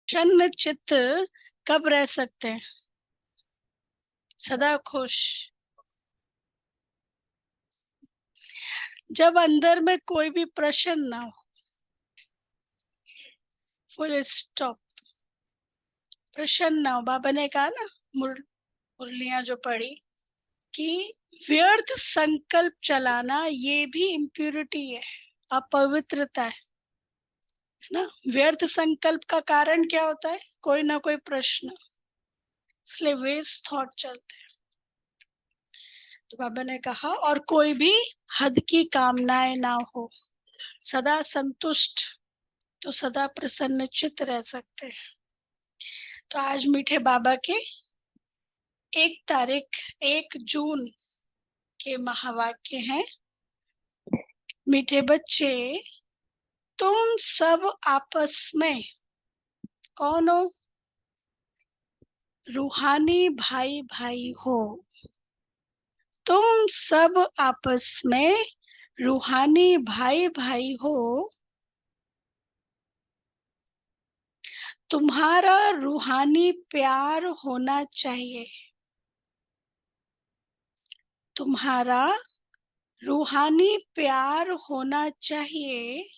प्रसन्न चित्त कब रह सकते हैं? सदा खुश। जब अंदर में कोई भी प्रश्न ना हो, फुल स्टॉप। प्रश्न ना हो। बाबा ने कहा ना, मुरलियां जो पढ़ी, कि व्यर्थ संकल्प चलाना ये भी इम्प्योरिटी है, अपवित्रता है ना। व्यर्थ संकल्प का कारण क्या होता है? कोई ना कोई प्रश्न, इसलिए वेस्ट थॉट चलते हैं। तो बाबा ने कहा, और कोई भी हद की कामनाएं ना हो, सदा संतुष्ट, तो सदा प्रसन्न चित्त रह सकते हैं। तो आज मीठे बाबा के 1 तारीख 1 जून के महावाक्य हैं। मीठे बच्चे, तुम सब आपस में कौन हो? रूहानी भाई भाई हो। तुम सब आपस में रूहानी भाई भाई हो। तुम्हारा रूहानी प्यार होना चाहिए। तुम्हारा रूहानी प्यार होना चाहिए।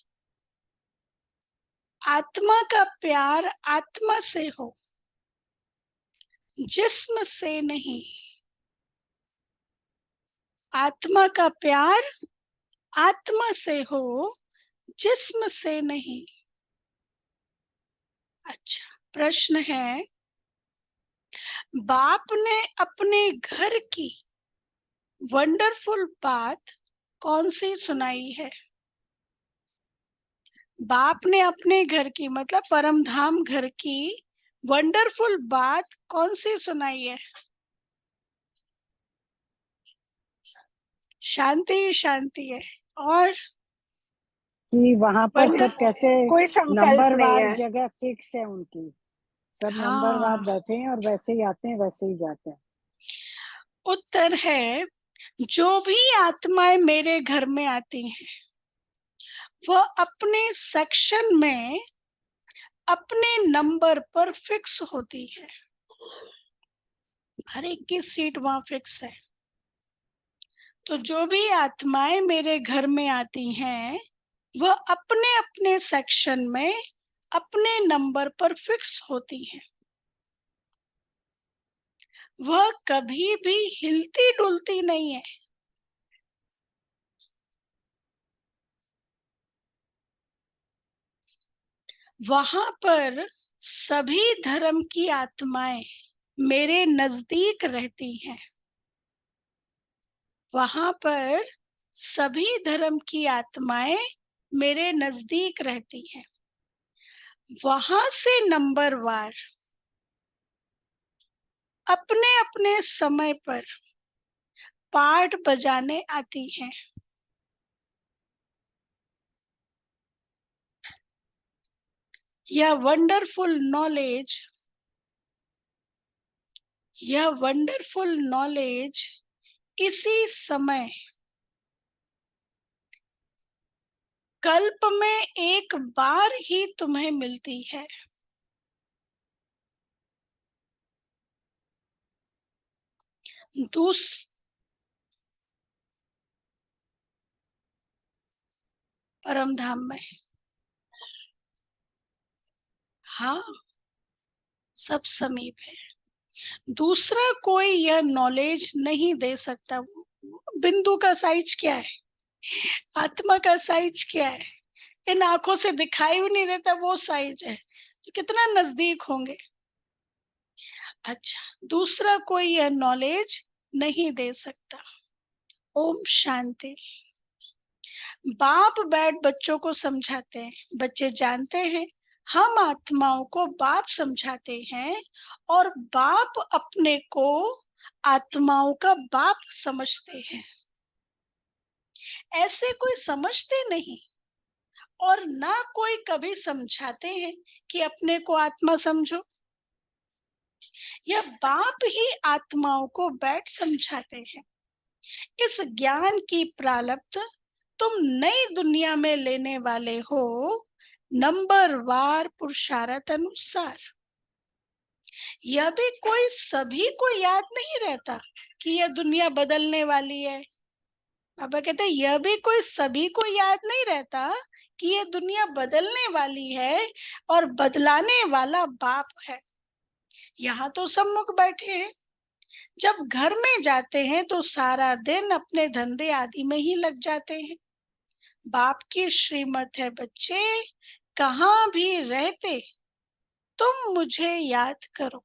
आत्मा का प्यार आत्मा से हो, जिस्म से नहीं। आत्मा का प्यार आत्मा से हो, जिस्म से नहीं। अच्छा, प्रश्न है, बाप ने अपने घर की वंडरफुल बात कौन सी सुनाई है? बाप ने अपने घर की, मतलब परम धाम घर की वंडरफुल बात कौन सी सुनाई है? शांति शांति है। और कि वहां पर सब कैसे कोई संकल्प नहीं नंबरवार है। जगह फिक्स है उनकी, सब नंबरवार हाँ, बैठे हैं और वैसे ही आते हैं वैसे ही जाते हैं। उत्तर है, जो भी आत्माएं मेरे घर में आती हैं, वह अपने सेक्शन में अपने नंबर पर फिक्स होती है। हर एक की सीट वहां फिक्स है। तो जो भी आत्माएं मेरे घर में आती हैं, वह अपने अपने सेक्शन में अपने नंबर पर फिक्स होती हैं। वह कभी भी हिलती डुलती नहीं है। वहां पर सभी धर्म की आत्माएं मेरे नजदीक रहती हैं। वहां पर सभी धर्म की आत्माएं मेरे नजदीक रहती हैं। वहां से नंबरवार अपने अपने समय पर पाठ बजाने आती हैं। यह वंडरफुल नॉलेज, यह वंडरफुल नॉलेज इसी समय कल्प में एक बार ही तुम्हें मिलती है। दूस परम धाम में, हाँ, सब समीप है। दूसरा कोई यह नॉलेज नहीं दे सकता। बिंदु का साइज क्या है? आत्मा का साइज क्या है? इन आंखों से दिखाई भी नहीं देता, वो साइज है, तो कितना नजदीक होंगे। अच्छा, दूसरा कोई यह नॉलेज नहीं दे सकता। ओम शांति। बाप बैठ बच्चों को समझाते हैं। बच्चे जानते हैं हम आत्माओं को बाप समझाते हैं, और बाप अपने को आत्माओं का बाप समझते हैं। ऐसे कोई समझते नहीं, और ना कोई कभी समझाते हैं कि अपने को आत्मा समझो। यह बाप ही आत्माओं को बैठ समझाते हैं। इस ज्ञान की प्रालब्ध तुम नई दुनिया में लेने वाले हो। नंबरवार पुरुषार्थ अनुसार। यह भी कोई सभी को याद नहीं रहता कि यह दुनिया बदलने वाली है। बाबा कहते हैं यह भी कोई सभी को याद नहीं रहता कि यह दुनिया बदलने वाली है और बदलाने वाला बाप है। यहाँ तो सम्मुख बैठे हैं, जब घर में जाते हैं तो सारा दिन अपने धंधे आदि में ही लग जाते हैं। बाप की श्रीमत है, बच्चे कहाँ भी रहते तुम मुझे याद करो।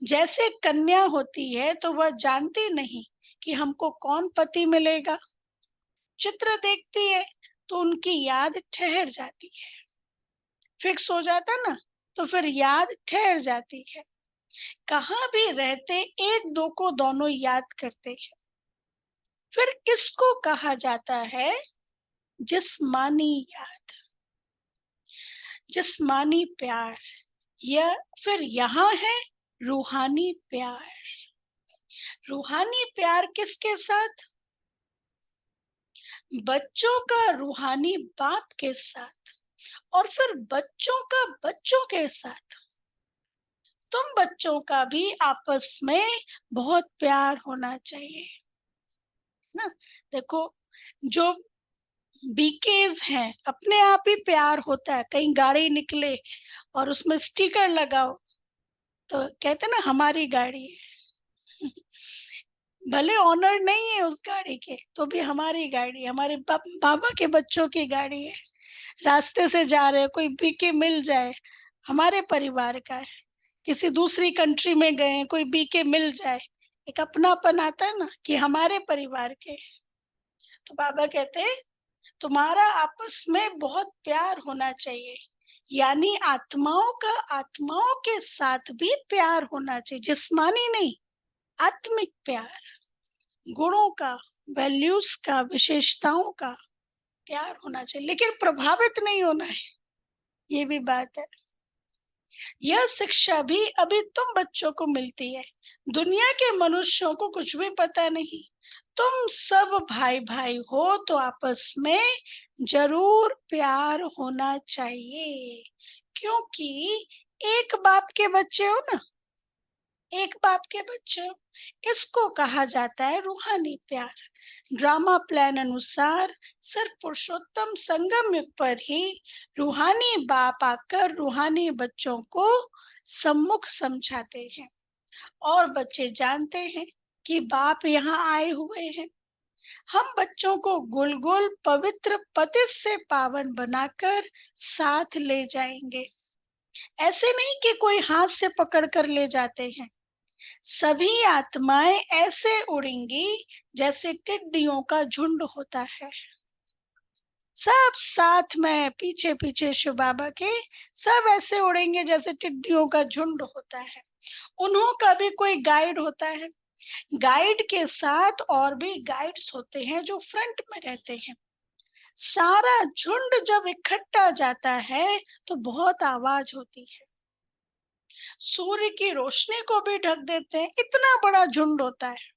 जैसे कन्या होती है तो वह जानती नहीं कि हमको कौन पति मिलेगा, चित्र देखती है तो उनकी याद ठहर जाती है, फिक्स हो जाता ना, तो फिर याद ठहर जाती है। कहाँ भी रहते एक दो को दोनों याद करते हैं। फिर इसको कहा जाता है जिस्मानी याद, जिस्मानी प्यार। यह फिर यहाँ है रूहानी प्यार। रूहानी प्यार किसके साथ? बच्चों का रूहानी बाप के साथ, और फिर बच्चों का बच्चों के साथ। तुम बच्चों का भी आपस में बहुत प्यार होना चाहिए ना। देखो, जो बीकेज हैं अपने आप ही प्यार होता है। कहीं गाड़ी निकले और उसमें स्टिकर लगाओ तो कहते ना हमारी गाड़ी है। भले ऑनर नहीं है उस गाड़ी के, तो भी हमारी गाड़ी, हमारे बाबा के बच्चों की गाड़ी है। रास्ते से जा रहे, कोई बीके मिल जाए, हमारे परिवार का है। किसी दूसरी कंट्री में गए, कोई बीके मिल जाए, एक अपनापन आता है ना कि हमारे परिवार के। तो बाबा कहते हैं तुम्हारा आपस में बहुत प्यार होना चाहिए, यानी आत्माओं का आत्माओं के साथ भी प्यार होना चाहिए। जिस्मानी नहीं, आत्मिक प्यार, गुणों का, वैल्यूज का, विशेषताओं का प्यार होना चाहिए, लेकिन प्रभावित नहीं होना है। ये भी बात है। यह शिक्षा भी अभी तुम बच्चों को मिलती है। दुनिया के मनुष्यों को कुछ भी पता नहीं। तुम सब भाई भाई हो तो आपस में जरूर प्यार होना चाहिए, क्योंकि एक बाप के बच्चे हो ना, एक बाप के बच्चे हो। इसको कहा जाता है रूहानी प्यार। ड्रामा प्लान अनुसार सिर्फ पुरुषोत्तम संगम युग पर ही रूहानी बाप आकर रूहानी बच्चों को सम्मुख समझाते हैं, और बच्चे जानते हैं कि बाप यहाँ आए हुए हैं। हम बच्चों को गुलगुल पवित्र पति से पावन बनाकर साथ ले जाएंगे। ऐसे नहीं कि कोई हाथ से पकड़ कर ले जाते हैं। सभी आत्माएं ऐसे उड़ेंगी जैसे टिड्डियों का झुंड होता है। सब साथ में पीछे पीछे शिव बाबा के, सब ऐसे उड़ेंगे जैसे टिड्डियों का झुंड होता है। उन्हों का भी कोई गाइड होता है। गाइड के साथ और भी गाइड्स होते हैं जो फ्रंट में रहते हैं। सारा झुंड जब इकट्ठा जाता है तो बहुत आवाज होती है, सूर्य की रोशनी को भी ढक देते हैं, इतना बड़ा झुंड होता है।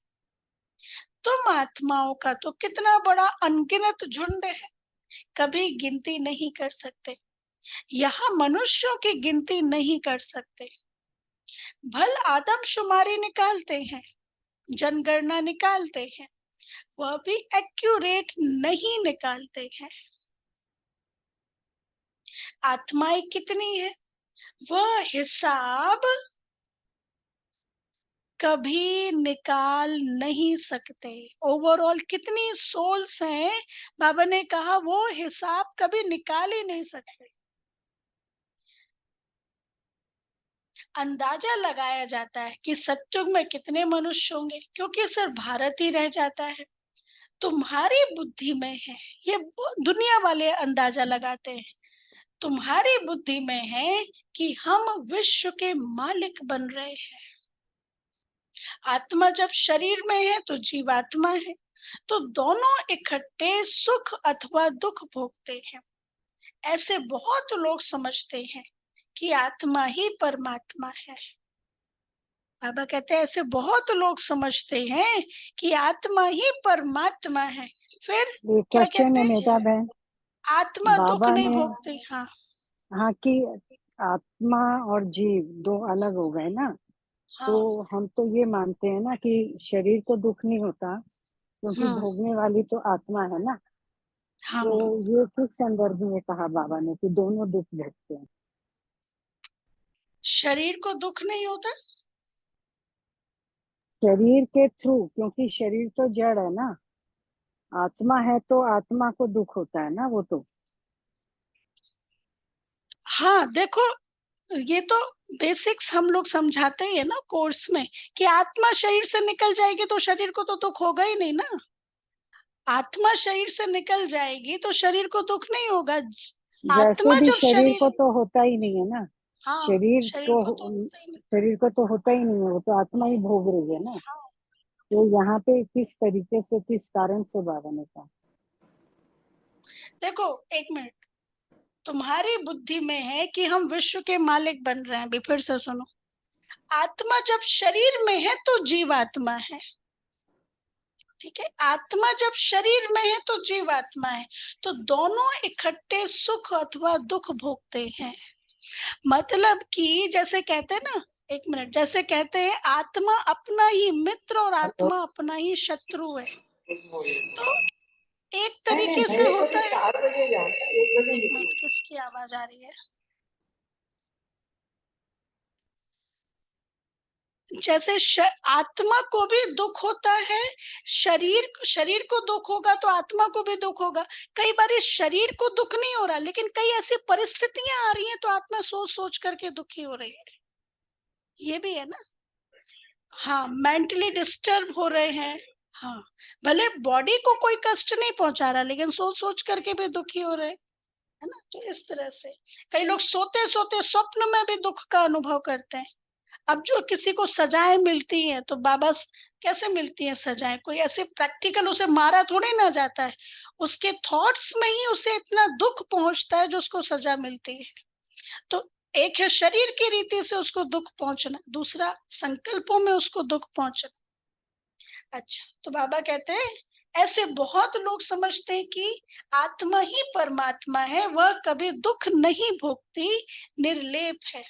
तुम आत्माओं का तो कितना बड़ा अनगिनत झुंड है, कभी गिनती नहीं कर सकते। यहाँ मनुष्यों की गिनती नहीं कर सकते। भल आदमशुमारी निकालते हैं, जनगणना निकालते हैं, वह भी एक्यूरेट नहीं निकालते हैं। आत्माएं कितनी है वह हिसाब कभी निकाल नहीं सकते। ओवरऑल कितनी सोल्स हैं, बाबा ने कहा वो हिसाब कभी निकाल ही नहीं सकते। अंदाजा लगाया जाता है कि सत्युग में कितने मनुष्य होंगे, क्योंकि सिर्फ भारत ही रह जाता है। तुम्हारी बुद्धि में है, ये दुनिया वाले अंदाजा लगाते हैं। तुम्हारी बुद्धि में है कि हम विश्व के मालिक बन रहे हैं। आत्मा जब शरीर में है तो जीवात्मा है, तो दोनों इकट्ठे सुख अथवा दुख भोगते हैं। ऐसे बहुत लोग समझते हैं कि आत्मा ही परमात्मा है। बाबा कहते हैं ऐसे बहुत लोग समझते हैं कि आत्मा ही परमात्मा है। फिर एक क्या क्वेश्चन कहते है हैं? मेधा बहन, आत्मा दुख बाबा नहीं ने, भोगती। हाँ हाँ, कि आत्मा और जीव दो अलग हो गए ना। तो हाँ। हम तो ये मानते हैं ना कि शरीर को दुख नहीं होता, क्योंकि हम्म। भोगने वाली तो आत्मा है ना। हाँ, तो ये किस संदर्भ में कहा बाबा ने कि दोनों दुख भोगते हैं? शरीर को दुख नहीं होता। शरीर के थ्रू, क्योंकि शरीर तो जड़ है ना। आत्मा है तो आत्मा को दुख होता है ना, वो तो। हाँ देखो, ये तो बेसिक्स हम लोग समझाते ही है ना कोर्स में, कि आत्मा शरीर से निकल जाएगी तो शरीर को तो दुख होगा ही नहीं ना। आत्मा शरीर से निकल जाएगी तो शरीर को दुख नहीं होगा। वैसे आत्मा भी जब शरीर शरीर, को तो होता ही नहीं है ना। हाँ शरीर शरीर तो को तो होता ही नहीं। शरीर को तो होता ही नहीं है, वो तो आत्मा ही भोग रही है ना। हाँ, तो यहाँ पे किस तरीके से, किस कारण से बाबा ने कहा? देखो एक मिनट, तुम्हारी बुद्धि में है कि हम विश्व के मालिक बन रहे हैं। अभी फिर से सुनो, आत्मा जब शरीर में है तो जीवात्मा है, ठीक है। आत्मा जब शरीर में है तो जीवात्मा है, तो दोनों इकट्ठे सुख अथवा दुख भोगते हैं। मतलब कि जैसे कहते हैं ना, एक मिनट, जैसे कहते हैं आत्मा अपना ही मित्र और हेलो। आत्मा अपना ही शत्रु है। तो एक नहीं नहीं, तरीके से मेरे को होता भी है। 4 बजे जाना है, 1 बजे एक मिनट, निकलूंगा। किसकी आवाज आ रही है? जैसे आत्मा को भी दुख होता है, शरीर शरीर को दुख होगा तो आत्मा को भी दुख होगा। कई बार इस शरीर को दुख नहीं हो रहा, लेकिन कई ऐसी परिस्थितियां आ रही हैं तो आत्मा सोच सोच करके दुखी हो रही है। ये भी है ना। हाँ, मेंटली डिस्टर्ब हो रहे हैं। हाँ, भले बॉडी को कोई कष्ट नहीं पहुंचा रहा, लेकिन सोच सोच करके भी दुखी हो रहे हैं, है ना। तो इस तरह से कई लोग सोते सोते स्वप्न में भी दुख का अनुभव करते हैं। अब जो किसी को सजाएं मिलती हैं तो बाबा कैसे मिलती हैं सजाएं? कोई ऐसे प्रैक्टिकल उसे मारा थोड़ी ना जाता है, उसके थॉट्स में ही उसे इतना दुख पहुंचता है जो उसको सजा मिलती है। तो एक है शरीर की रीति से उसको दुख पहुंचना, दूसरा संकल्पों में उसको दुख पहुंचना। अच्छा, तो बाबा कहते हैं ऐसे बहुत लोग समझते हैं कि आत्मा ही परमात्मा है, वह कभी दुख नहीं भोगती, निर्लेप है।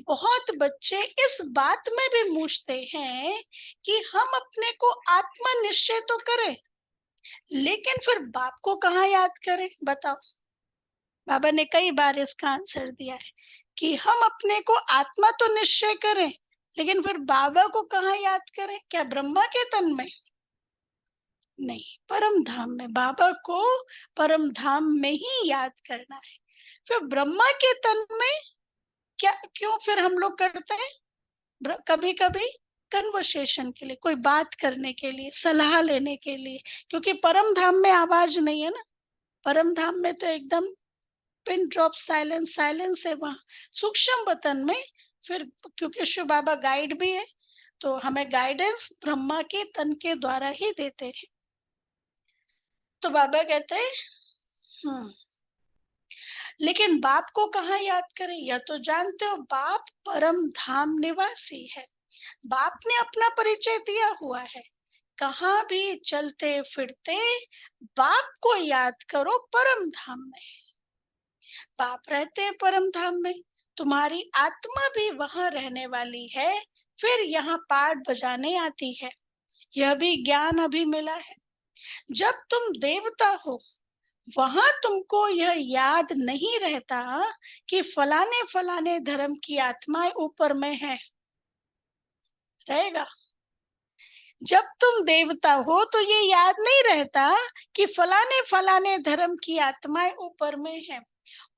बहुत बच्चे इस बात में भी मूझते हैं कि हम अपने को आत्मा निश्चय तो करें, लेकिन फिर बाप को कहाँ याद करें? बताओ। बाबा ने कई बार इसका आंसर दिया है कि हम अपने को आत्मा तो निश्चय करें, लेकिन फिर बाबा को कहाँ याद करें? क्या ब्रह्मा के तन में? नहीं, परम धाम में। बाबा को परम धाम में ही याद करना है। फिर ब्रह्मा के तन में क्या, क्यों फिर हम लोग करते हैं? कभी कभी कन्वर्सेशन के लिए, कोई बात करने के लिए, सलाह लेने के लिए, क्योंकि परम धाम में आवाज नहीं है ना। परम धाम में तो एकदम पिन ड्रॉप साइलेंस, साइलेंस है वहां, सूक्ष्म वतन में। फिर क्योंकि शिव बाबा गाइड भी है, तो हमें गाइडेंस ब्रह्मा के तन के द्वारा ही देते हैं। तो बाबा कहते हैं हम्म, लेकिन बाप को कहाँ याद करें? या तो जानते हो, बाप परम धाम निवासी है। बाप ने अपना परिचय दिया हुआ है, कहाँ भी चलते फिरते बाप को याद करो, परम धाम में। बाप रहते हैं परम धाम में, तुम्हारी आत्मा भी वहां रहने वाली है, फिर यहाँ पाठ बजाने आती है। यह भी ज्ञान अभी मिला है। जब तुम देवता हो, वहां तुमको यह याद नहीं रहता कि फलाने फलाने धर्म की आत्माएं ऊपर में है। रहेगा। जब तुम देवता हो तो ये याद नहीं रहता कि फलाने फलाने धर्म की आत्माएं ऊपर में है,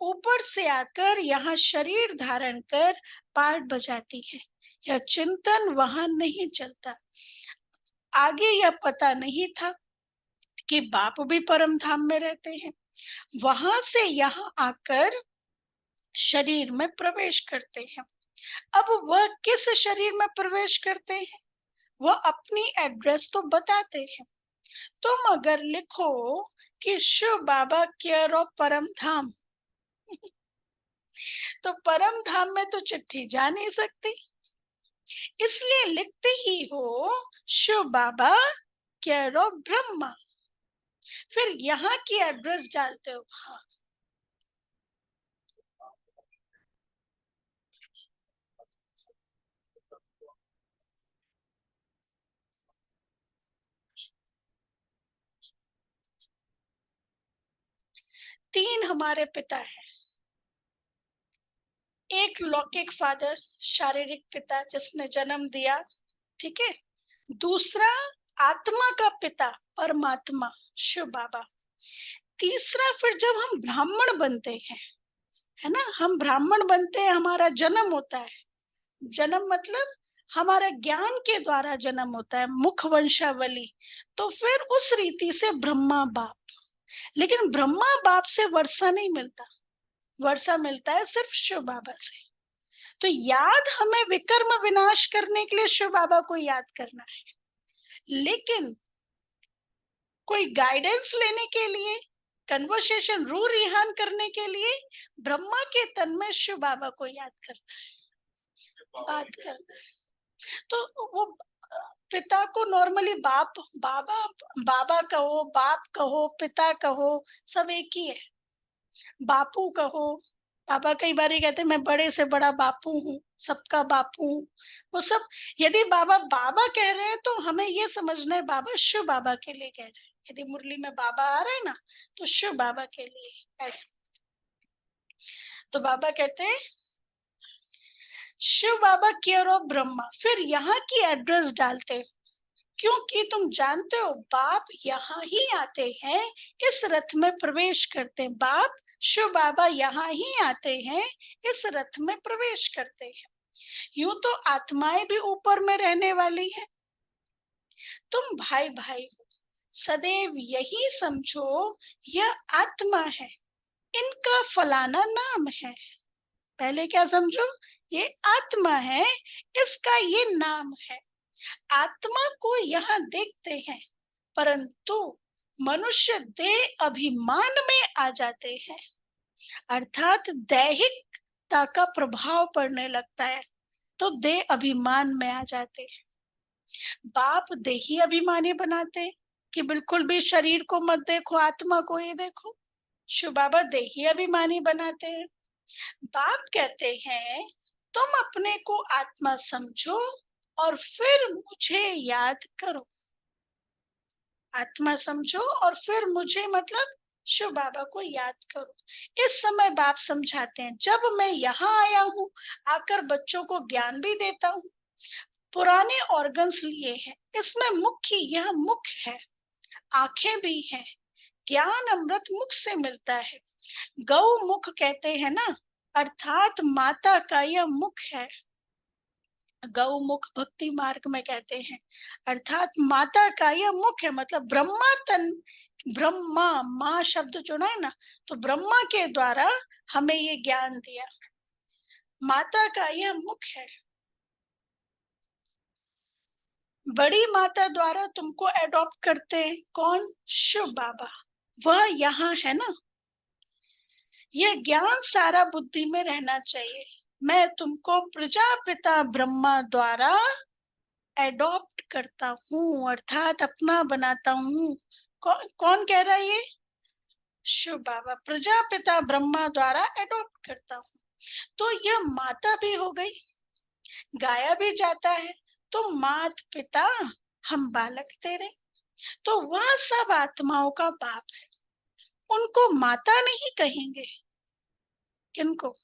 ऊपर से आकर यहाँ शरीर धारण कर पाठ बजाती है। यह चिंतन वहां नहीं चलता। आगे यह पता नहीं था कि बाप भी परम धाम में रहते हैं, वहां से यहाँ आकर शरीर में प्रवेश करते हैं। अब वह किस शरीर में प्रवेश करते हैं, वह अपनी एड्रेस तो बताते हैं। तुम अगर लिखो कि शिव बाबा केयर ऑफ परम धाम, तो परम धाम में तो चिट्ठी जा नहीं सकती, इसलिए लिखते ही हो शिव बाबा केयर ऑफ ब्रह्मा। फिर यहाँ की एड्रेस डालते हो। हाँ, तीन हमारे पिता हैं। एक लौकिक फादर, शारीरिक पिता जिसने जन्म दिया, ठीक है। दूसरा आत्मा का पिता, परमात्मा, शिव बाबा। तीसरा फिर जब हम ब्राह्मण बनते हैं, है ना, हम ब्राह्मण बनते हैं, हमारा जन्म होता है। जन्म मतलब हमारा ज्ञान के द्वारा जन्म होता है, मुख वंशावली। तो फिर उस रीति से ब्रह्मा बाप। लेकिन ब्रह्मा बाप से वर्षा नहीं मिलता, वर्षा मिलता है सिर्फ शिव बाबा से। तो याद हमें विकर्म विनाश करने के लिए शिव बाबा को याद करना है, लेकिन कोई गाइडेंस लेने के लिए, कन्वर्सेशन रू रिहान करने के लिए ब्रह्मा के तन में शिव बाबा को याद करना है, बात करना है। तो वो पिता को नॉर्मली बाप, बाबा, बाबा कहो, बाप कहो, पिता कहो, सब एक ही है। बापू कहो, पापा कई बार ये कहते हैं मैं बड़े से बड़ा बापू हूँ, सबका बापू हूँ, वो सब। यदि बाबा बाबा कह रहे हैं तो हमें ये समझना है बाबा शिव बाबा के लिए कह रहे हैं। यदि मुरली में बाबा आ रहे हैं ना, तो शिव बाबा के लिए ऐसे। तो बाबा कहते हैं शिव बाबा केयर ऑफ ब्रह्मा। फिर यहाँ की एड्रेस डालते हैं, क्योंकि तुम जानते हो बाप यहाँ ही आते हैं, इस रथ में प्रवेश करते हैं। बाप शिव बाबा यहाँ ही आते हैं, इस रथ में प्रवेश करते हैं। यूं तो आत्माएं भी ऊपर में रहने वाली हैं। तुम भाई भाई हो, सदैव यही समझो, यह आत्मा है, इनका फलाना नाम है। पहले क्या समझो, ये आत्मा है, इसका ये नाम है। आत्मा को यहाँ देखते हैं, परंतु मनुष्य देह अभिमान में आ जाते हैं, अर्थात दैहिकता का प्रभाव पड़ने लगता है, तो देह अभिमान में आ जाते हैं। बाप देही अभिमानी बनाते हैं कि बिल्कुल भी शरीर को मत देखो, आत्मा को ही देखो। शिव बाबा देही अभिमानी बनाते हैं। बाप कहते हैं तुम अपने को आत्मा समझो और फिर मुझे याद करो। आत्मा समझो और फिर मुझे मतलब शिव बाबा को याद करो। इस समय बाप समझाते हैं जब मैं यहाँ आया हूँ, आकर बच्चों को ज्ञान भी देता हूँ, पुराने ऑर्गन्स लिए हैं, इसमें मुख्य यह मुख है, आंखें भी हैं, ज्ञान अमृत मुख से मिलता है। गौ मुख कहते हैं ना, अर्थात माता का यह मुख है। गौ मुख भक्ति मार्ग में कहते हैं, अर्थात माता का यह मुख है। मतलब ब्रह्मा तन, ब्रह्मा माँ शब्द चुना है ना, तो ब्रह्मा के द्वारा हमें ये ज्ञान दिया, माता का यह मुख है। बड़ी माता द्वारा तुमको एडॉप्ट करते हैं कौन, शिव बाबा, वह यहाँ है ना। यह ज्ञान सारा बुद्धि में रहना चाहिए। मैं तुमको प्रजापिता ब्रह्मा द्वारा एडॉप्ट करता हूँ, अर्थात अपना बनाता हूँ। कौन कह रहा है ये, शिव बाबा। प्रजापिता ब्रह्मा द्वारा एडॉप्ट करता हूँ। तो यह माता भी हो गई, गाया भी जाता है, तो मात पिता हम बालक तेरे। तो वह सब आत्माओं का बाप है, उनको माता नहीं कहेंगे। किनको,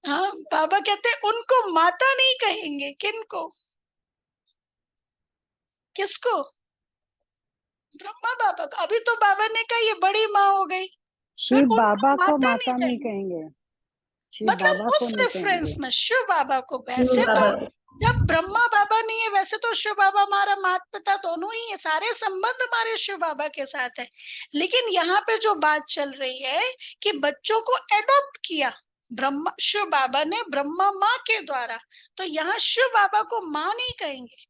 हाँ बाबा कहते हैं उनको माता नहीं कहेंगे। किनको, किसको, ब्रह्मा बाबा को। अभी तो बाबा ने कहा ये बड़ी माँ हो गई, फिर शिव उनको बाबा को माता नहीं माता नहीं कहेंगे। कहेंगे, शिव मतलब बाबा को उस नहीं रेफरेंस कहेंगे। में शिव बाबा को। शिव वैसे तो बाबा जब ब्रह्मा बाबा नहीं है, वैसे तो शिव बाबा हमारा माता पिता दोनों ही है, सारे संबंध हमारे शिव बाबा के साथ है। लेकिन यहाँ पे जो बात चल रही है कि बच्चों को एडॉप्ट किया ब्रह्मा, शिव बाबा ने ब्रह्मा माँ के द्वारा, तो यहाँ शिव बाबा को माँ नहीं कहेंगे।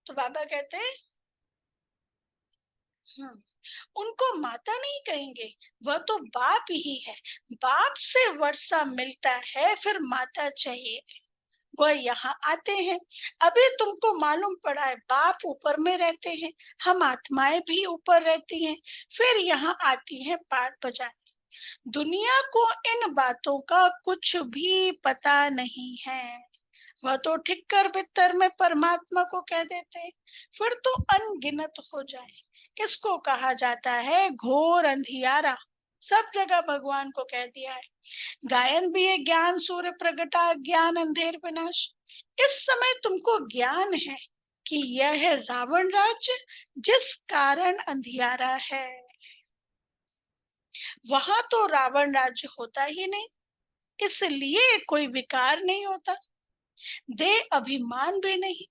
तो बाबा कहते हैं उनको माता नहीं कहेंगे, वह तो बाप ही है। बाप से वर्षा मिलता है, फिर माता चाहिए, वह यहाँ आते हैं। अभी तुमको मालूम पड़ा है बाप ऊपर में रहते हैं, हम आत्माएं भी ऊपर रहती हैं, फिर यहाँ आती हैं पाठ बजाने। दुनिया को इन बातों का कुछ भी पता नहीं है, वह तो ठिक्कर बित्तर में परमात्मा को कह देते हैं, फिर तो अनगिनत हो जाए। इसको कहा जाता है घोर अंधियारा। सब जगह भगवान को कह दिया है। गायन भी है, ज्ञान सूर्य प्रगटा, ज्ञान अंधेर विनाश। इस समय तुमको ज्ञान है कि यह है रावण राज्य, जिस कारण अंधियारा है। वहां तो रावण राज्य होता ही नहीं, इसलिए कोई विकार नहीं होता, दे अभिमान भी नहीं।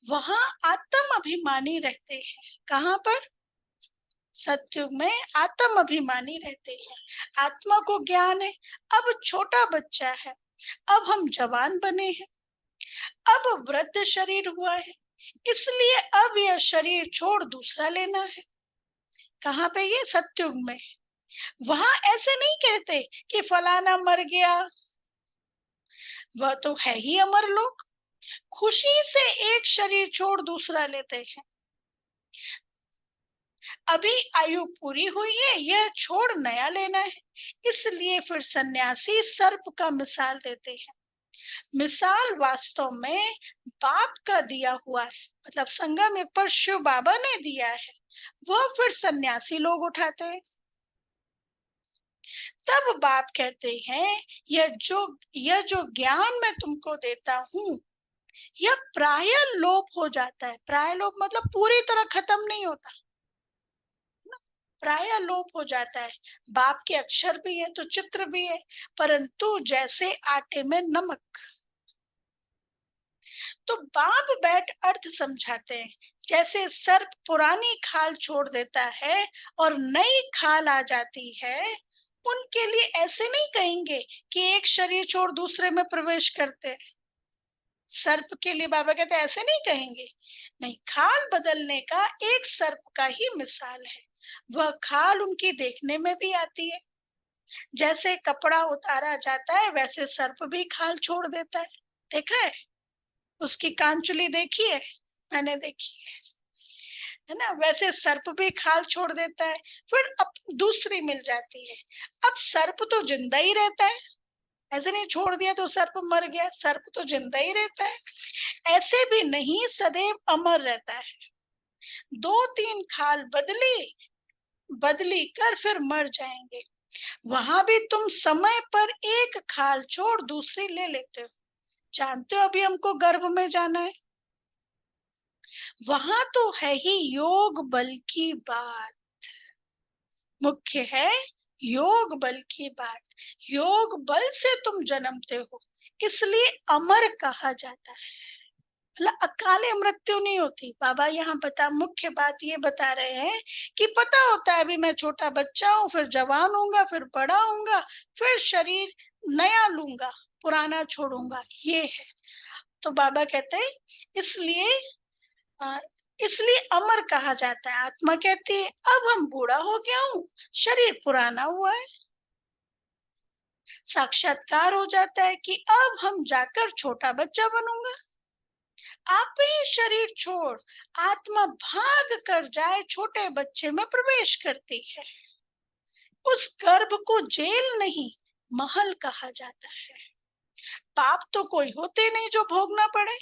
वहां आत्म अभिमानी रहते हैं। कहाँ पर? सत्युग में आत्म अभिमानी रहते हैं। आत्मा को ज्ञान है, अब छोटा बच्चा है, अब हम जवान बने हैं, अब वृद्ध शरीर हुआ है, इसलिए अब यह शरीर छोड़ दूसरा लेना है। कहाँ पे? ये सत्युग में। वहां ऐसे नहीं कहते कि फलाना मर गया, वह तो है ही अमर लोग, खुशी से एक शरीर छोड़ दूसरा लेते हैं। अभी आयु पूरी हुई है, यह छोड़ नया लेना है, इसलिए फिर सन्यासी सर्प का मिसाल देते हैं। मिसाल वास्तव में बाप का दिया हुआ है, मतलब संगम एक पर शिव बाबा ने दिया है, वह फिर सन्यासी लोग उठाते हैं। तब बाप कहते हैं यह जो ज्ञान मैं तुमको देता हूँ, यह प्राय लोप हो जाता है। प्राय लोप मतलब पूरी तरह खत्म नहीं होता, प्राय लोप हो जाता है। बाप के अक्षर भी है तो चित्र भी है, परंतु जैसे आटे में नमक। तो बाप बैठ अर्थ समझाते हैं। जैसे सर्प पुरानी खाल छोड़ देता है और नई खाल आ जाती है, उनके लिए ऐसे नहीं कहेंगे कि एक शरीर छोड़ दूसरे में प्रवेश करते हैं। सर्प के लिए बाबा कहते हैं ऐसे नहीं कहेंगे, नहीं, खाल बदलने का एक सर्प का ही मिसाल है। वह खाल उनकी देखने में भी आती है, जैसे कपड़ा उतारा जाता है वैसे सर्प भी खाल छोड़ देता है। देखा है? उसकी कांचुली देखी है? मैंने देखी है ना? वैसे सर्प भी खाल छोड़ देता है, फिर अब दूसरी मिल जाती है। अब सर्प तो जिंदा ही रहता है, ऐसे नहीं छोड़ दिया तो सर्प मर गया, सर्प तो जिंदा ही रहता है। ऐसे भी नहीं, सदैव अमर रहता है। दो तीन खाल बदली बदली कर फिर मर जाएंगे। वहां भी तुम समय पर एक खाल छोड़ दूसरी ले लेते हो। जानते हो अभी हमको गर्भ में जाना है, वहां तो है ही योग बल की बात। मुख्य है योग बल की बात। योग बल से तुम जन्मते हो, इसलिए अमर कहा जाता है। मतलब अकाले मृत्यु नहीं होती। बाबा यहाँ मुख्य बात ये बता रहे हैं कि पता होता है अभी मैं छोटा बच्चा हूँ, फिर जवान होऊंगा, फिर बड़ा होऊंगा, फिर शरीर नया लूंगा, पुराना छोड़ूंगा, ये है। तो बाबा कहते हैं इसलिए अ, इसलिए अमर कहा जाता है। आत्मा कहती है अब हम बूढ़ा हो गया हूँ, शरीर पुराना हुआ है। साक्षात्कार हो जाता है कि अब हम जाकर छोटा बच्चा बनूंगा। आप ही शरीर छोड़ आत्मा भाग कर जाए छोटे बच्चे में प्रवेश करती है। उस गर्भ को जेल नहीं, महल कहा जाता है। पाप तो कोई होते नहीं जो भोगना पड़े,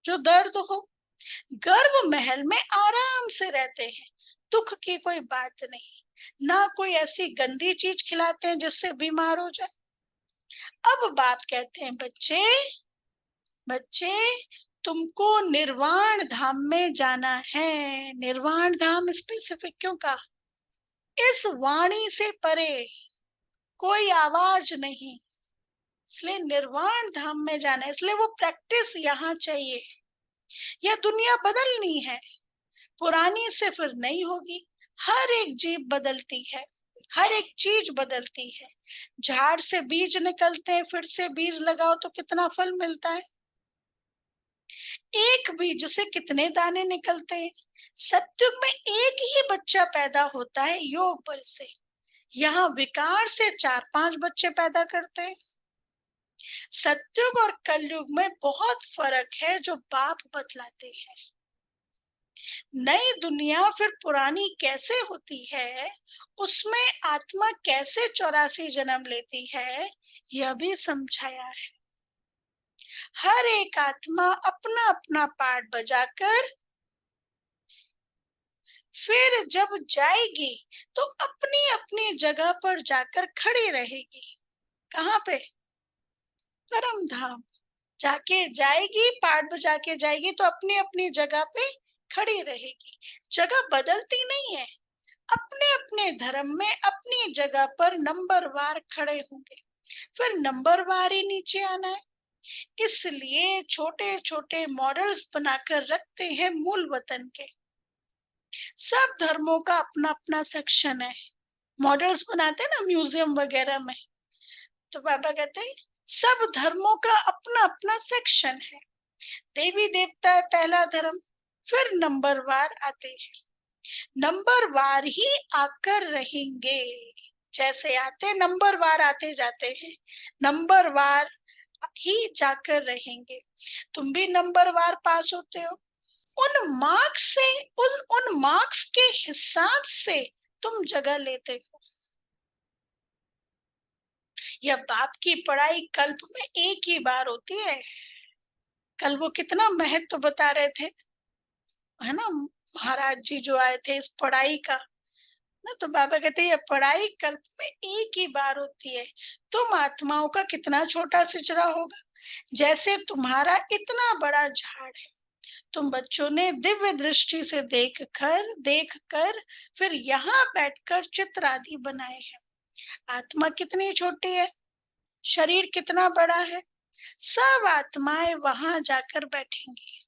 जो दर्द हो। गर्भ महल में आराम से रहते हैं, दुख की कोई बात नहीं, ना कोई ऐसी गंदी चीज खिलाते हैं जिससे बीमार हो जाए। अब बाप कहते हैं बच्चे बच्चे, तुमको निर्वाण धाम में जाना है। निर्वाण धाम स्पेसिफिक क्यों कहा? इस वाणी से परे कोई आवाज नहीं, इसलिए निर्वाण धाम में जाना है। इसलिए वो प्रैक्टिस यहाँ चाहिए। यह दुनिया बदलनी है, पुरानी से फिर नई होगी। हर एक जीव बदलती है, हर एक चीज बदलती है। झाड़ से बीज निकलते हैं, फिर से बीज लगाओ तो कितना फल मिलता है। एक बीज से कितने दाने निकलते हैं। सत्युग में एक ही बच्चा पैदा होता है योग बल से, यहाँ विकार से 4-5 बच्चे पैदा करते हैं। सत्युग और कलयुग में बहुत फर्क है जो बाप बतलाते हैं। नई दुनिया फिर पुरानी कैसे होती है, उसमें आत्मा कैसे 84 जन्म लेती है, यह भी समझाया है। हर एक आत्मा अपना अपना पार्ट बजाकर फिर जब जाएगी तो अपनी अपनी जगह पर जाकर खड़ी रहेगी। कहाँ पे? परम धाम। जाके जाएगी, पाठ बजा के जाएगी तो अपनी अपनी जगह पे खड़ी रहेगी। जगह बदलती नहीं है, अपने अपने धर्म में अपनी जगह पर नंबरवार खड़े होंगे, फिर नंबरवार ही नीचे आना है। इसलिए छोटे छोटे मॉडल्स बनाकर रखते हैं मूल वतन के। सब धर्मों का अपना अपना सेक्शन है, मॉडल्स बनाते हैं ना म्यूजियम वगैरह में। तो बाबा कहते हैं सब धर्मों का अपना अपना सेक्शन है। देवी देवता है पहला धर्म, फिर नंबरवार आते हैं, नंबरवार ही आकर रहेंगे। जैसे आते नंबरवार आते जाते हैं, नंबरवार ही जाकर रहेंगे। तुम भी नंबरवार पास होते हो, उन मार्क्स से, उन मार्क्स के हिसाब से तुम जगह लेते हो। यह बाप की पढ़ाई कल्प में एक ही बार होती है। कल वो कितना महत्व बता रहे थे, है ना, महाराज जी जो आए थे इस पढ़ाई का ना। तो बाबा कहते हैं ये पढ़ाई कल्प में एक ही बार होती है। तुम आत्माओं का कितना छोटा सिचरा होगा, जैसे तुम्हारा इतना बड़ा झाड़ है। तुम बच्चों ने दिव्य दृष्टि से देख कर फिर यहाँ बैठकर चित्र आदि बनाए हैं। आत्मा कितनी छोटी है, शरीर कितना बड़ा है। सब आत्माएं वहां जाकर बैठेंगी,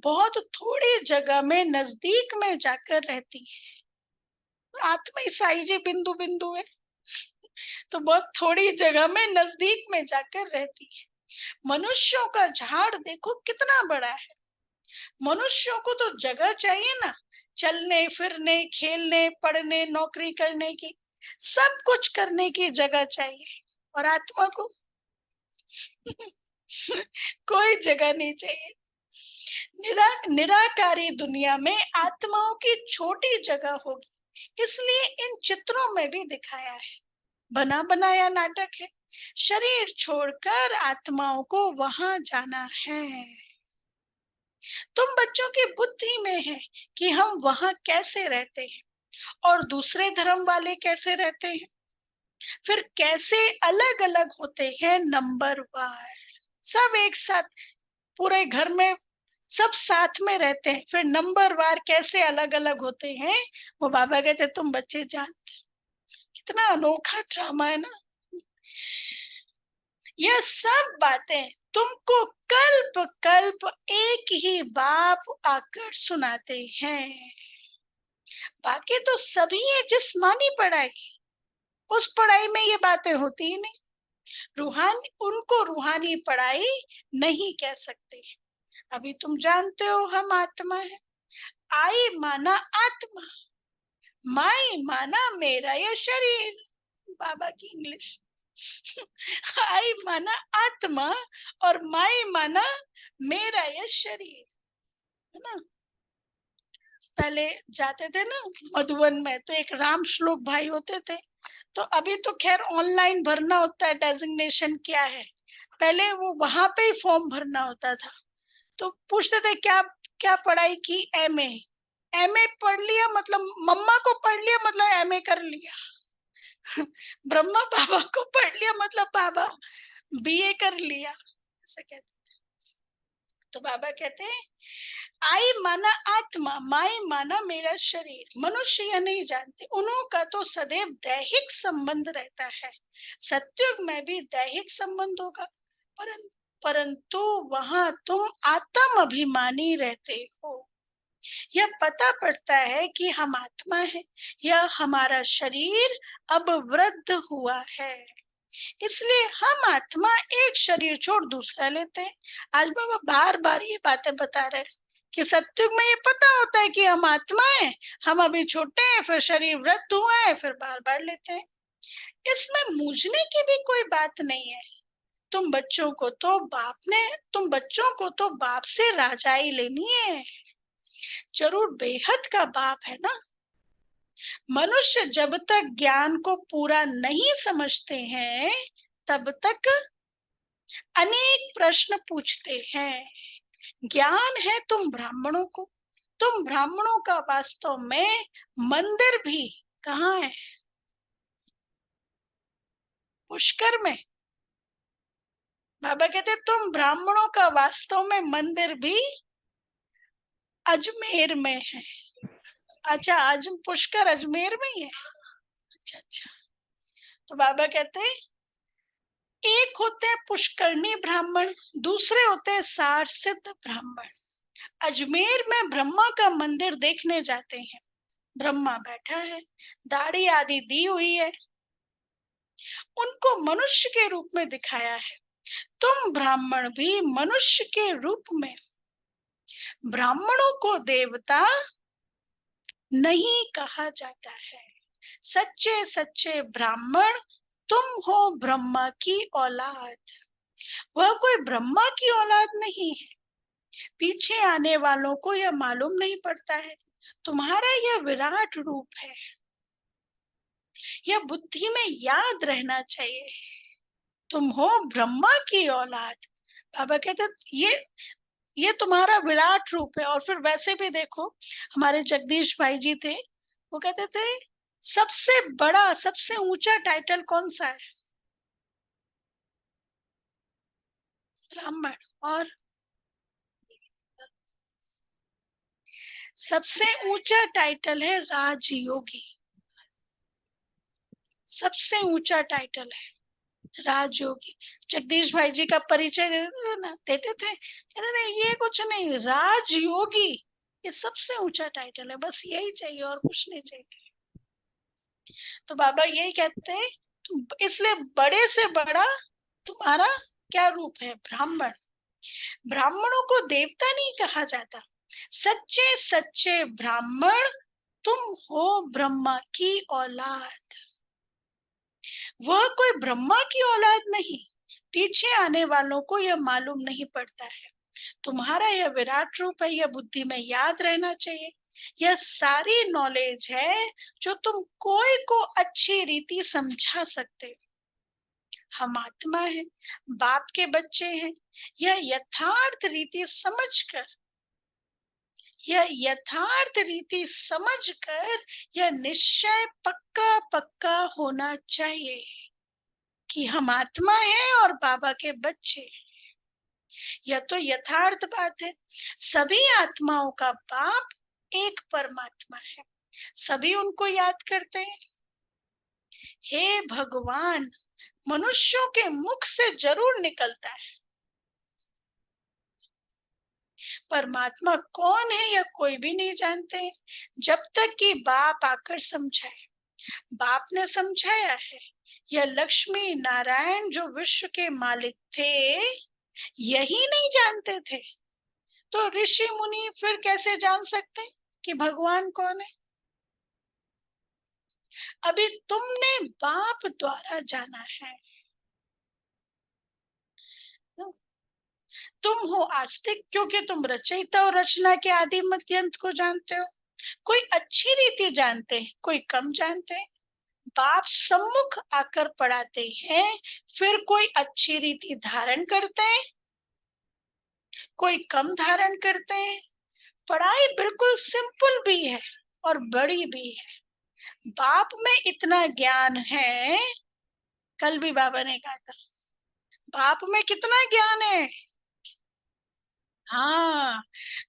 बहुत थोड़ी जगह में नजदीक में जाकर रहती है। आत्मा ईसाई जी बिंदु बिंदु है, तो बहुत थोड़ी जगह में नजदीक में जाकर रहती है। मनुष्यों का झाड़ देखो कितना बड़ा है। मनुष्यों को तो जगह चाहिए ना, चलने फिरने, खेलने, पढ़ने, नौकरी करने की, सब कुछ करने की जगह चाहिए। और आत्मा को कोई जगह नहीं चाहिए। निराकारी दुनिया में आत्माओं की छोटी जगह होगी, इसलिए इन चित्रों में भी दिखाया है। बना बनाया नाटक है। शरीर छोड़कर आत्माओं को वहां जाना है। तुम बच्चों की बुद्धि में है कि हम वहां कैसे रहते हैं और दूसरे धर्म वाले कैसे रहते हैं, फिर कैसे अलग अलग होते हैं नंबरवार। सब एक साथ पूरे घर में सब साथ में रहते हैं, फिर नंबरवार कैसे अलग अलग होते हैं वो बाबा कहते तुम बच्चे जानते। कितना अनोखा ड्रामा है ना। यह सब बातें तुमको कल्प कल्प एक ही बाप आकर सुनाते हैं। बाकी तो सभी है जिस्मानी पढ़ाई, उस पढ़ाई में ये बातें होती ही नहीं। रूहानी, उनको रूहानी पढ़ाई नहीं कह सकते। अभी तुम जानते हो हम आत्मा है। आई माना आत्मा, माई माना मेरा यह शरीर। बाबा की इंग्लिश। आई माना आत्मा और माई माना मेरा यह शरीर, है ना। पहले जाते थे ना मधुबन में, तो एक राम श्लोक भाई होते थे। तो अभी तो खैर ऑनलाइन भरना होता है डेजिग्नेशन क्या है, पहले वो वहां पे ही फॉर्म भरना होता था। तो पूछते थे क्या क्या पढ़ाई की, एमए। एमए पढ़ लिया मतलब मम्मा को पढ़ लिया मतलब एमए कर लिया। ब्रह्मा बाबा को पढ़ लिया मतलब बाबा बीए कर लिया, ऐसे कहते। तो बाबा कहते हैं आई माना आत्मा, माई माना मेरा शरीर। मनुष्य यह नहीं जानते, उन्हों का तो सदैव दैहिक संबंध रहता है। सत्युग में भी दैहिक संबंध होगा, परंतु वहां तुम आत्म अभिमानी रहते हो। यह पता पड़ता है कि हम आत्मा है, यह हमारा शरीर अब वृद्ध हुआ है, इसलिए हम आत्मा एक शरीर छोड़ दूसरा लेते हैं। आज बाबा बार बार ये बातें बता रहे हैं कि सत्युग में ये पता होता है कि हम आत्मा है, हम अभी छोटे हैं, फिर शरीर वृद्ध हुआ है, फिर बार बार लेते हैं। इसमें मूझने की भी कोई बात नहीं है। तुम बच्चों को तो बाप से राजाई लेनी है, जरूर बेहद का बाप है ना। मनुष्य जब तक ज्ञान को पूरा नहीं समझते हैं तब तक अनेक प्रश्न पूछते हैं। ज्ञान है तुम ब्राह्मणों को, तुम ब्राह्मणों का वास्तव में मंदिर भी कहाँ है? पुष्कर में। बाबा कहते तुम ब्राह्मणों का वास्तव में मंदिर भी अजमेर में है। अच्छा, पुष्कर अजमेर में ही है। अच्छा अच्छा। तो बाबा कहते हैं एक होते हैं पुष्करणी ब्राह्मण, दूसरे होते हैं सार सिद्ध ब्राह्मण। अजमेर में ब्रह्मा का मंदिर देखने जाते हैं। ब्रह्मा बैठा है, दाढ़ी आदि दी हुई है, उनको मनुष्य के रूप में दिखाया है। तुम ब्राह्मण भी मनुष्य के रूप में। ब्राह्मणों को देवता नहीं कहा जाता है। सच्चे सच्चे ब्राह्मण तुम हो ब्रह्मा की औलाद। वह कोई ब्रह्मा की औलाद नहीं है। पीछे आने वालों को यह मालूम नहीं पड़ता है, तुम्हारा यह विराट रूप है। यह बुद्धि में याद रहना चाहिए, तुम हो ब्रह्मा की औलाद। बाबा कहते ये तुम्हारा विराट रूप है। और फिर वैसे भी देखो, हमारे जगदीश भाई जी थे, वो कहते थे सबसे बड़ा सबसे ऊंचा टाइटल कौन सा है? ब्राह्मण। और सबसे ऊंचा टाइटल है राजयोगी। सबसे ऊंचा टाइटल है राजयोगी। जगदीश भाई जी का परिचय देते थे, कहते थे ये कुछ नहीं, राजयोगी ये सबसे ऊंचा टाइटल है, बस यही चाहिए और कुछ नहीं चाहिए। तो बाबा यही कहते हैं, इसलिए बड़े से बड़ा तुम्हारा क्या रूप है? ब्राह्मण। ब्राह्मणों को देवता नहीं कहा जाता। सच्चे सच्चे ब्राह्मण तुम हो ब्रह्मा की औलाद। वह कोई ब्रह्मा की औलाद नहीं। पीछे आने वालों को यह मालूम नहीं पड़ता है, तुम्हारा यह विराट रूप है। यह बुद्धि में याद रहना चाहिए। यह सारी नॉलेज है जो तुम कोई को अच्छी रीति समझा सकते। हम आत्मा है, बाप के बच्चे हैं। यह यथार्थ रीति समझकर, यह यथार्थ रीति समझकर यह निश्चय पक्का पक्का होना चाहिए कि हम आत्मा है और बाबा के बच्चे। यह तो यथार्थ बात है। सभी आत्माओं का बाप एक परमात्मा है। सभी उनको याद करते हैं। हे भगवान, मनुष्यों के मुख से जरूर निकलता है। परमात्मा कौन है यह कोई भी नहीं जानते, जब तक कि बाप आकर समझाए। बाप ने समझाया है। यह लक्ष्मी नारायण जो विश्व के मालिक थे, यही नहीं जानते थे, तो ऋषि मुनि फिर कैसे जान सकते कि भगवान कौन है? अभी तुमने बाप द्वारा जाना है। तुम हो आस्तिक क्योंकि तुम रचयिता और रचना के आदि मध्य अंत को जानते हो। कोई अच्छी रीति जानते हैं, कोई कम जानते हैं। बाप सम्मुख आकर पढ़ाते हैं, फिर कोई अच्छी रीति धारण करते हैं, कोई कम धारण करते हैं। पढ़ाई बिल्कुल सिंपल भी है और बड़ी भी है। बाप में इतना ज्ञान है, कल भी बाबा ने कहा था, बाप में कितना ज्ञान है। हाँ,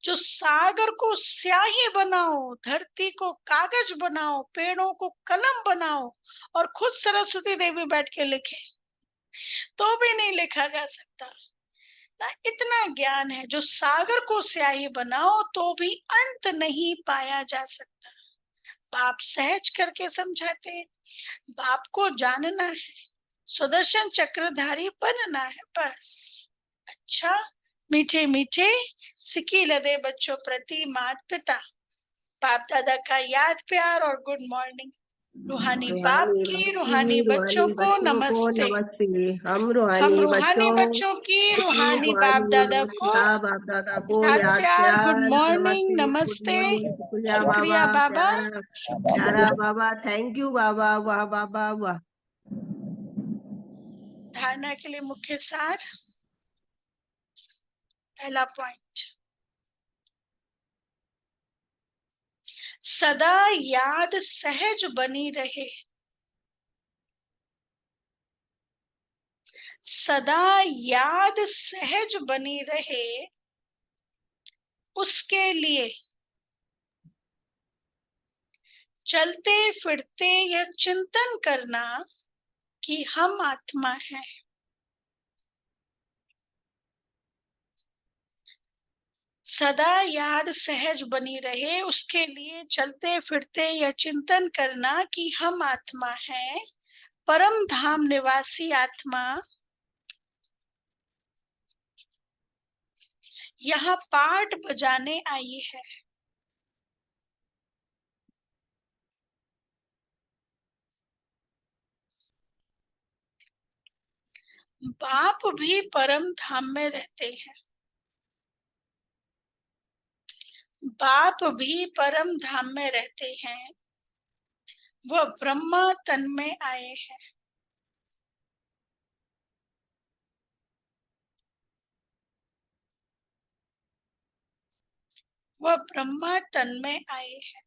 जो सागर को स्याही बनाओ, धरती को कागज बनाओ, पेड़ों को कलम बनाओ और खुद सरस्वती देवी बैठ के लिखे, तो भी नहीं लिखा जा सकता ना। इतना ज्ञान है, जो सागर को स्याही बनाओ तो भी अंत नहीं पाया जा सकता। बाप सहज करके समझाते हैं। बाप को जानना है, सुदर्शन चक्रधारी बनना है, बस। अच्छा, मीठे मीठे सिक्की लदे बच्चों प्रति माता पिता, बाप दादा का याद प्यार और गुड मॉर्निंग। रूहानी बाप की रूहानी बच्चों को नमस्ते। हम हम रूहानी रूहानी बच्चों की रूहानी बाप दादा को बाप दादा को याद याद प्यार, गुड प्यार मॉर्निंग, नमस्ते। गुड नमस्ते। मॉर्निंग शुक्रिया बाबा, शुक्रिया बाबा, प्यारा प्यारा बाबा, थैंक यू बाबा, वाह बाबा वाह। धारणा के लिए मुख्य सार। पहला पॉइंट, सदा याद सहज बनी रहे, सदा याद सहज बनी रहे, उसके लिए चलते फिरते यह चिंतन करना कि हम आत्मा हैं। सदा याद सहज बनी रहे, उसके लिए चलते फिरते यह चिंतन करना कि हम आत्मा हैं। परम धाम निवासी आत्मा यहाँ पाठ बजाने आई है। बाप भी परम धाम में रहते हैं, बाप भी परम धाम में रहते हैं। वह ब्रह्मा तन में आए हैं, वह ब्रह्मा तन में आए हैं।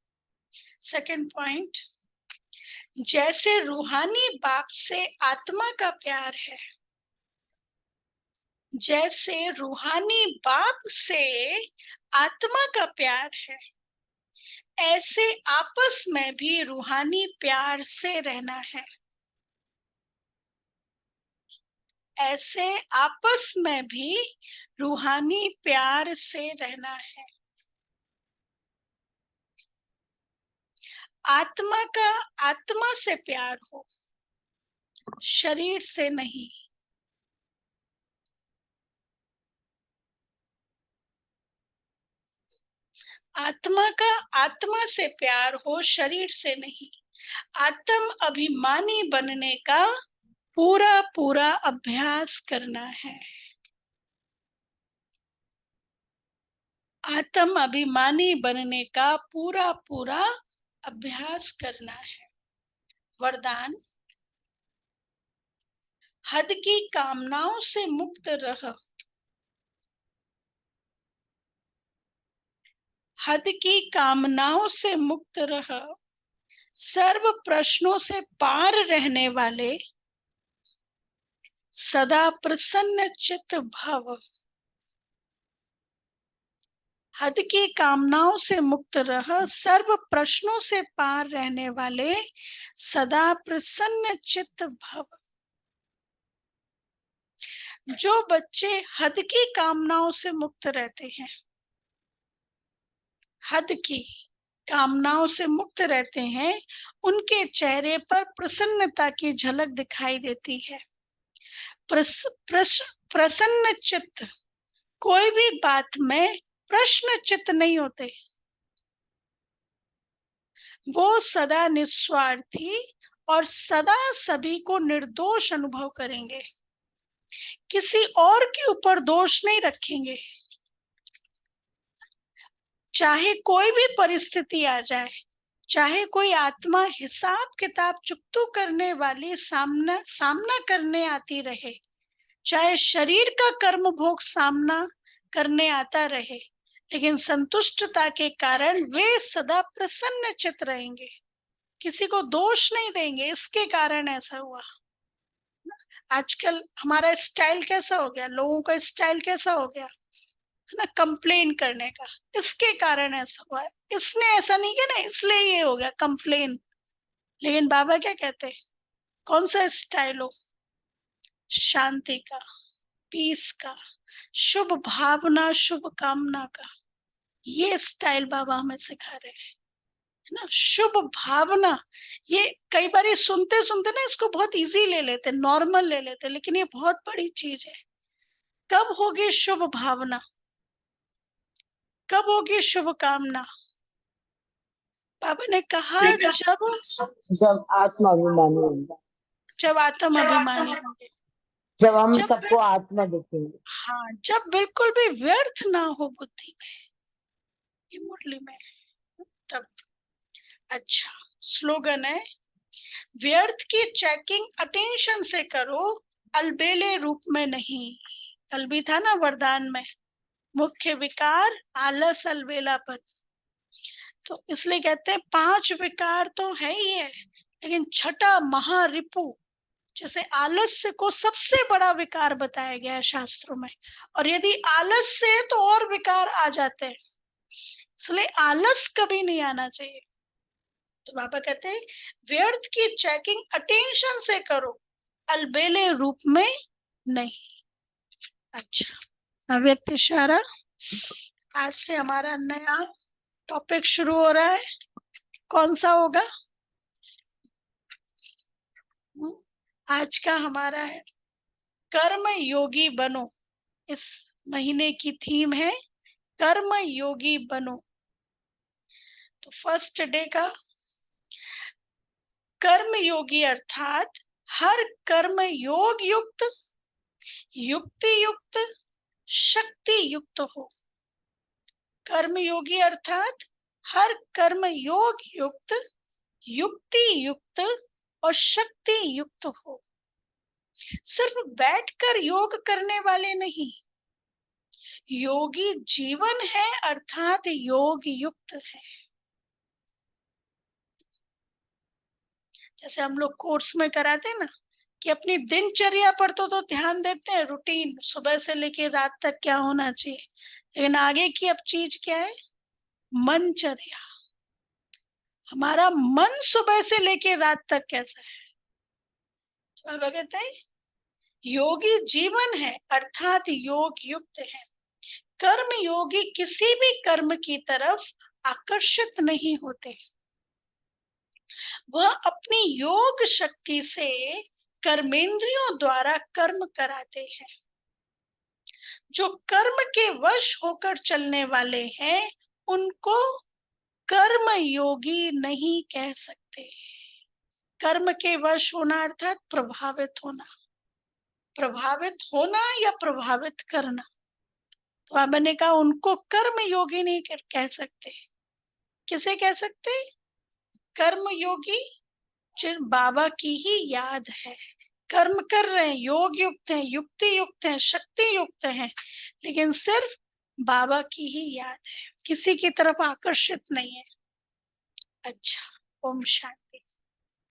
सेकंड पॉइंट, जैसे रूहानी बाप से आत्मा का प्यार है, जैसे रूहानी बाप से आत्मा का प्यार है, ऐसे आपस में भी रूहानी प्यार से रहना है। ऐसे आपस में भी रूहानी प्यार से रहना है। आत्मा का आत्मा से प्यार हो, शरीर से नहीं। आत्मा का आत्मा से प्यार हो, शरीर से नहीं। आत्म अभिमानी बनने का पूरा पूरा अभ्यास करना है। आत्म अभिमानी बनने का पूरा पूरा अभ्यास करना है। वरदान, हद की कामनाओं से मुक्त रह, हद की कामनाओं से मुक्त रह, सर्व प्रश्नों से पार रहने वाले सदा प्रसन्न चित्त भव। हद की कामनाओं से मुक्त रह, सर्व प्रश्नों से पार रहने वाले सदा प्रसन्न चित्त भव। जो बच्चे हद की कामनाओं से मुक्त रहते हैं, हद की कामनाओं से मुक्त रहते हैं, उनके चेहरे पर प्रसन्नता की झलक दिखाई देती है। प्रसन्न चित्त, कोई भी बात में प्रश्न चित्त नहीं होते। वो सदा निस्वार्थी और सदा सभी को निर्दोष अनुभव करेंगे, किसी और के ऊपर दोष नहीं रखेंगे। चाहे कोई भी परिस्थिति आ जाए, चाहे कोई आत्मा हिसाब किताब चुकतू करने वाली सामना करने आती रहे, चाहे शरीर का कर्म भोग सामना करने आता रहे, लेकिन संतुष्टता के कारण वे सदा प्रसन्न चित्त रहेंगे, किसी को दोष नहीं देंगे इसके कारण ऐसा हुआ। आजकल हमारा स्टाइल कैसा हो गया, लोगों का स्टाइल कैसा हो गया है ना, कंप्लेन करने का, इसके कारण ऐसा हुआ है, इसने ऐसा नहीं किया ना इसलिए ये हो गया, कंप्लेन। लेकिन बाबा क्या कहते हैं, कौन सा स्टाइल हो, शांति का, पीस का, शुभ भावना शुभ कामना का, ये स्टाइल बाबा हमें सिखा रहे हैं, है ना। शुभ भावना, ये कई बार ये सुनते सुनते ना इसको बहुत इजी ले लेते, नॉर्मल ले लेते, लेकिन ये बहुत बड़ी चीज है। कब होगी शुभ भावना, कब होगी शुभ कामना? बाबा ने कहा जब आत्माभिमानी होगा, जब आत्म अभिमानी होंगे, जब हम जब सबको आत्मा देखेंगे। हाँ, जब बिल्कुल भी व्यर्थ ना हो बुद्धि में, ये मुरली में, तब। अच्छा, स्लोगन है, व्यर्थ की चेकिंग अटेंशन से करो, अलबेले रूप में नहीं। कल भी था ना वरदान में, मुख्य विकार आलस अलबेलापन। तो इसलिए कहते हैं 5 विकार तो है ही है, लेकिन छठा महारिपु, जैसे आलस्य को सबसे बड़ा विकार बताया गया है शास्त्रों में, और यदि आलस्य है तो और विकार आ जाते हैं, इसलिए आलस कभी नहीं आना चाहिए। तो बाबा कहते हैं व्यर्थ की चेकिंग अटेंशन से करो, अलबेले रूप में नहीं। अच्छा, अव्यक्त इशारा, आज से हमारा नया टॉपिक शुरू हो रहा है। कौन सा होगा? आज का हमारा है कर्म योगी बनो। इस महीने की थीम है कर्म योगी बनो। तो फर्स्ट डे का कर्म योगी अर्थात हर कर्म योग युक्त, युक्ति युक्त, शक्ति युक्त हो। कर्म योगी अर्थात हर कर्म योग युक्त, युक्ति युक्त और शक्ति युक्त हो। सिर्फ बैठकर योग करने वाले नहीं, योगी जीवन है अर्थात योग युक्त है। जैसे हम लोग कोर्स में कराते हैं ना कि अपनी दिनचर्या पर तो ध्यान देते हैं, रूटीन सुबह से लेके रात तक क्या होना चाहिए, लेकिन आगे की अब चीज क्या है? मनचर्या। हमारा मन सुबह से लेके रात तक कैसा है? तो बाबा कहते हैं योगी जीवन है अर्थात योग युक्त है। कर्म योगी किसी भी कर्म की तरफ आकर्षित नहीं होते, वह अपनी योग शक्ति से कर्मेंद्रियों द्वारा कर्म कराते हैं। जो कर्म के वश होकर चलने वाले हैं उनको कर्म योगी नहीं कह सकते। कर्म के वश होना अर्थात प्रभावित होना, प्रभावित होना या प्रभावित करना। तो बाबा ने कहा उनको कर्म योगी नहीं कह सकते। किसे कह सकते? कर्म योगी जिन बाबा की ही याद है, कर्म कर रहे हैं, योग युक्त हैं, युक्ति युक्त हैं, शक्ति युक्त हैं, लेकिन सिर्फ बाबा की ही याद है, किसी की तरफ आकर्षित नहीं है। अच्छा, ओम शांति।